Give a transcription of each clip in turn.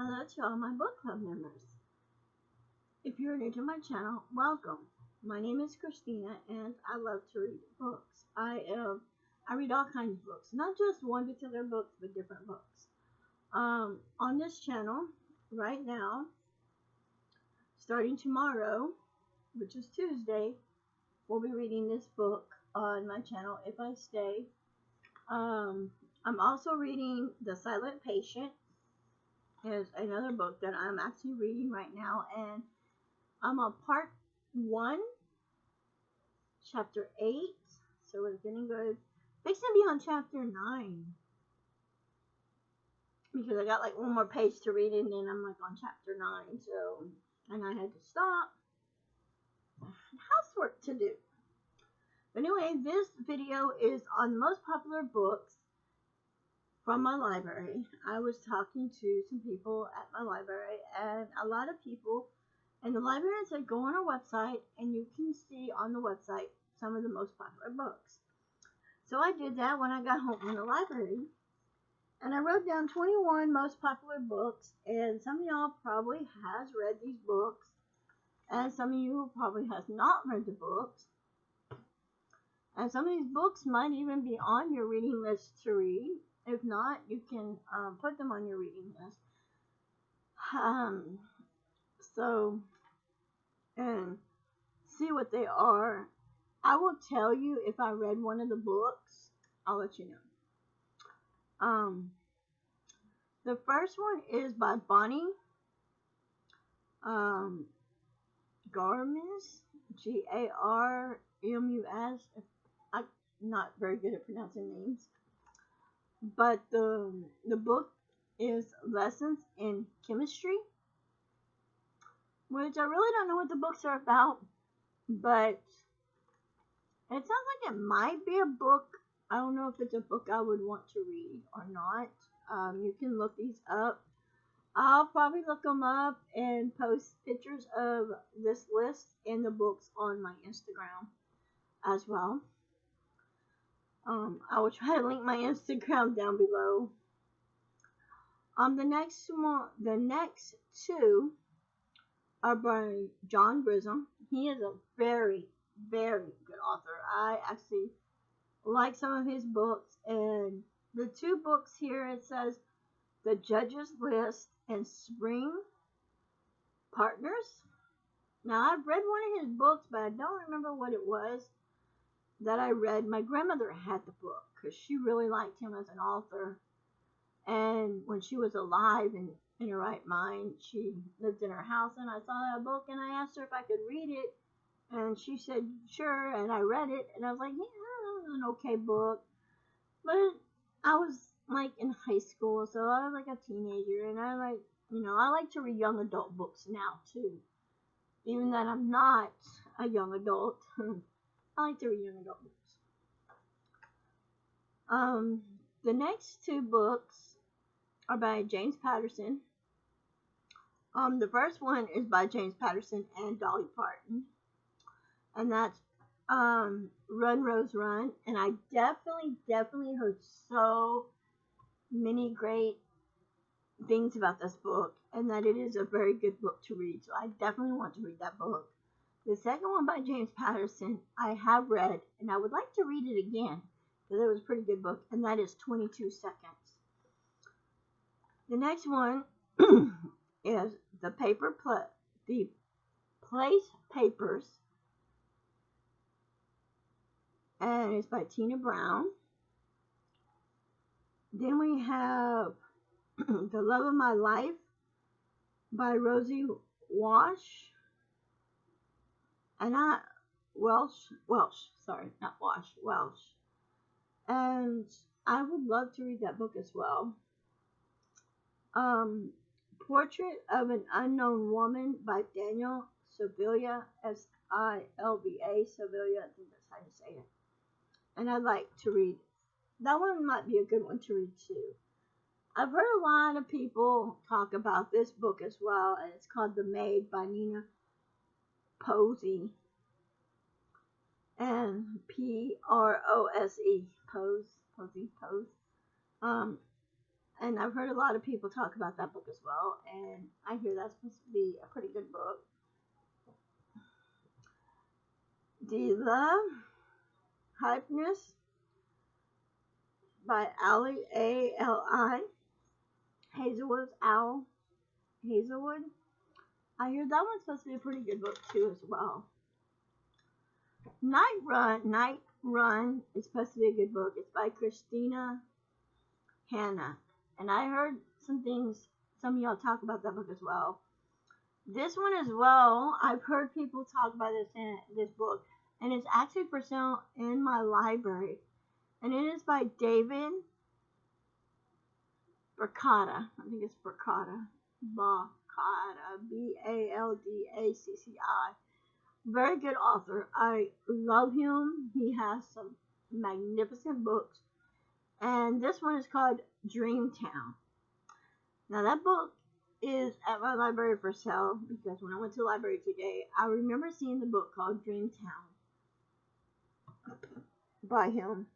Hello to all my book club members. If you're new to my channel, welcome. My name is Christina and I love to read books. I read all kinds of books, not just one particular book, but different books. On this channel, right now, starting tomorrow, which is Tuesday, we'll be reading this book on my channel if I stay. I'm also reading The Silent Patient. Is another book that I'm actually reading right now, and I'm on part 1, chapter 8, so it's getting good. Fixing to be on chapter 9, because I got like one more page to read, and then I'm like on chapter 9, so, and I had to stop. Housework to do. But anyway, this video is on the most popular books from my library. I was talking to some people at my library, and a lot of people in the library said go on our website and you can see on the website some of the most popular books. So I did that when I got home from the library, and I wrote down 21 most popular books, and some of y'all probably has read these books, and some of you probably has not read the books, and some of these books might even be on your reading list to read. If not, you can put them on your reading list. And see what they are. I will tell you if I read one of the books. I'll let you know. The first one is by Bonnie Garmus, Garmus. I'm not very good at pronouncing names. But the book is Lessons in Chemistry, which I really don't know what the books are about, but it sounds like it might be a book. I don't know if it's a book I would want to read or not. You can look these up. I'll probably look them up and post pictures of this list and the books on my Instagram as well. I will try to link my Instagram down below. The next two are by John Grisham. He is a very, very good author. I actually like some of his books, and the two books here, it says The Judge's List and Spring Partners. Now, I've read one of his books, but I don't remember what it was that I read. My grandmother had the book because she really liked him as an author, and when she was alive and in her right mind, she lived in her house, and I saw that book and I asked her if I could read it, and she said sure, and I read it, and I was like, yeah, that was an okay book, but I was like in high school, so I was like a teenager, and I like to read young adult books now too, even that I'm not a young adult. I like to read young adult books. The next two books are by James Patterson. The first one is by James Patterson and Dolly Parton, and that's Run Rose Run. And I definitely heard so many great things about this book, and that it is a very good book to read. So I definitely want to read that book. The second one by James Patterson I have read, and I would like to read it again because it was a pretty good book, and that is 22 Seconds. The next one is The Place Papers, and it's by Tina Brown. Then we have The Love of My Life by Rosie Walsh. And Welsh. And I would love to read that book as well. Portrait of an Unknown Woman by Daniel Silva, Silva, Silva, I think that's how you say it. And I'd like to read. That one might be a good one to read too. I've heard a lot of people talk about this book as well, and it's called The Maid by Nina Posey. And Prose, Posey. And I've heard a lot of people talk about that book as well, and I hear that's supposed to be a pretty good book. The Hypeness by Ali A.L.I. Hazelwood's Owl Hazelwood. I hear that one's supposed to be a pretty good book too as well. Night Run is supposed to be a good book. It's by Christina Hanna. And I heard some of y'all talk about that book as well. This one as well, I've heard people talk about this book. And it's actually for sale in my library. And it is by David Baccatta. I think it's Baccatta. Baccatta. Baldacci. Very good author. I love him. He has some magnificent books. And this one is called Dreamtown. Now that book is at my library for sale because when I went to the library today, I remember seeing the book called Dreamtown by him.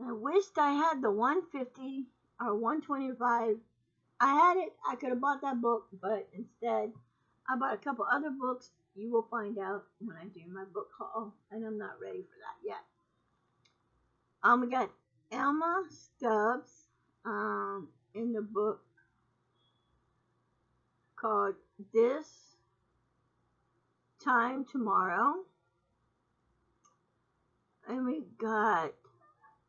I wished I had the 150 or 125. I had it. I could have bought that book, but instead I bought a couple other books. You will find out when I do my book haul, and I'm not ready for that yet. We got Emma Stubbs in the book called This Time Tomorrow. And we got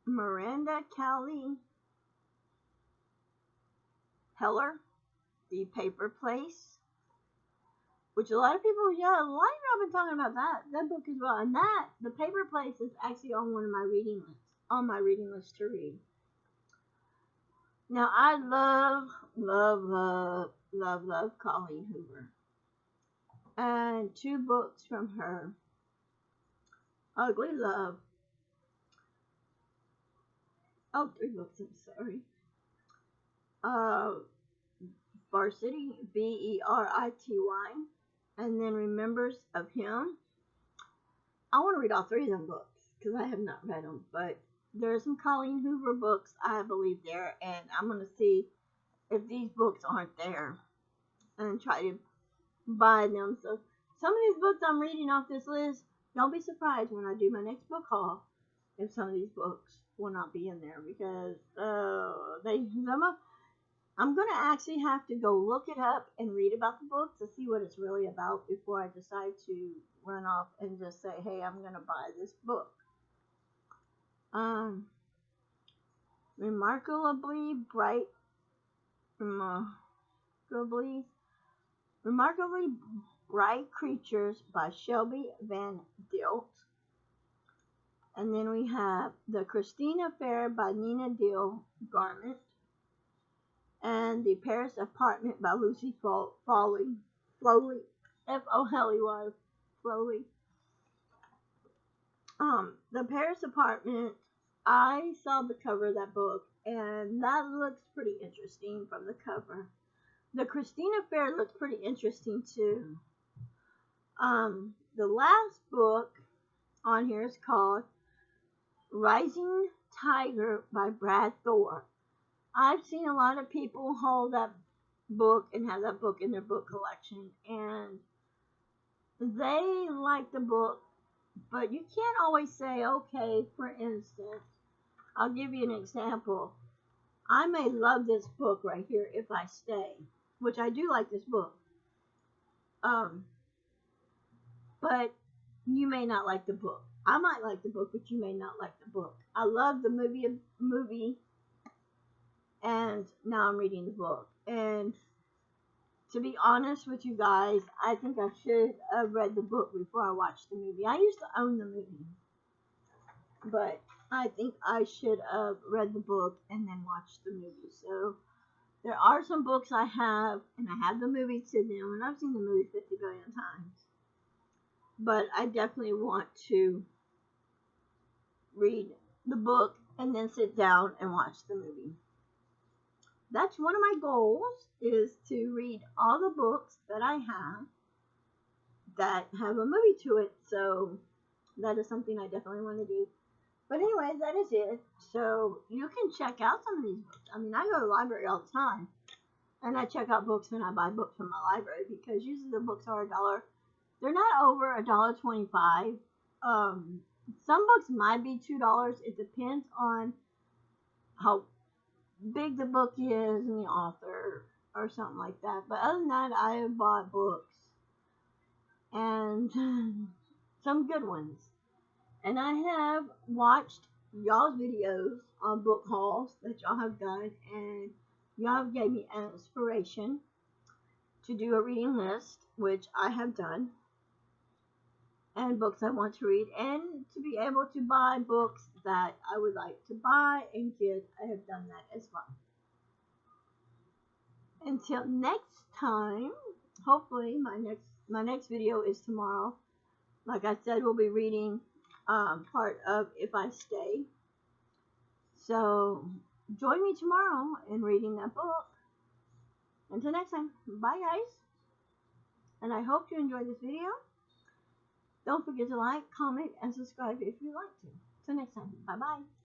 Miranda Cowley Heller, The Paper Place, which a lot of people have been talking about that book as well. And The Paper Place is actually on one of my reading lists, on my reading list to read. Now, I love Colleen Hoover. And 2 books from her. Ugly Love. 3 books, I'm sorry. Varsity, Berity, and then Remembers of Him. I want to read all 3 of them books because I have not read them, but there are some Colleen Hoover books I believe there, and I'm going to see if these books aren't there and try to buy them. So some of these books I'm reading off this list, don't be surprised when I do my next book haul if some of these books will not be in there because I'm going to actually have to go look it up and read about the book to see what it's really about before I decide to run off and just say, hey, I'm going to buy this book. Remarkably Bright Creatures by Shelby Van Dilt. And then we have The Christina Fair by Nina Deal Garment. And The Paris Apartment by Lucy Foley. F-O-L-E-Y. Foley. The Paris Apartment, I saw the cover of that book, and that looks pretty interesting from the cover. The Christina Fair looks pretty interesting too. The last book on here is called Rising Tiger by Brad Thor. I've seen a lot of people hold that book and have that book in their book collection, and they like the book, but you can't always say, okay, for instance, I'll give you an example. I may love this book right here if I stay, which I do like this book. But you may not like the book. I might like the book, but you may not like the book. I love the movie, and now I'm reading the book. And to be honest with you guys, I think I should have read the book before I watched the movie. I used to own the movie, but I think I should have read the book and then watched the movie. So there are some books I have, and I have the movie to them, and I've seen the movie 50 billion times. But I definitely want to read the book and then sit down and watch the movie. That's one of my goals, is to read all the books that I have that have a movie to it. So that is something I definitely want to do. But anyway, that is it. So you can check out some of these books. I mean, I go to the library all the time, and I check out books when I buy books from my library because usually the books are $1. They're not over $1.25. Some books might be $2. It depends on how big the book is and the author or something like that. But other than that, I have bought books and some good ones. And I have watched y'all's videos on book hauls that y'all have done, and y'all have gave me an inspiration to do a reading list, which I have done, and books I want to read, and to be able to buy books that I would like to buy and get. I have done that as well. Until next time, hopefully my next video is tomorrow. Like I said, we'll be reading part of If I Stay. So join me tomorrow in reading that book. Until next time, bye guys. And I hope you enjoyed this video. Don't forget to like, comment, and subscribe if you like to. Till next time, bye bye.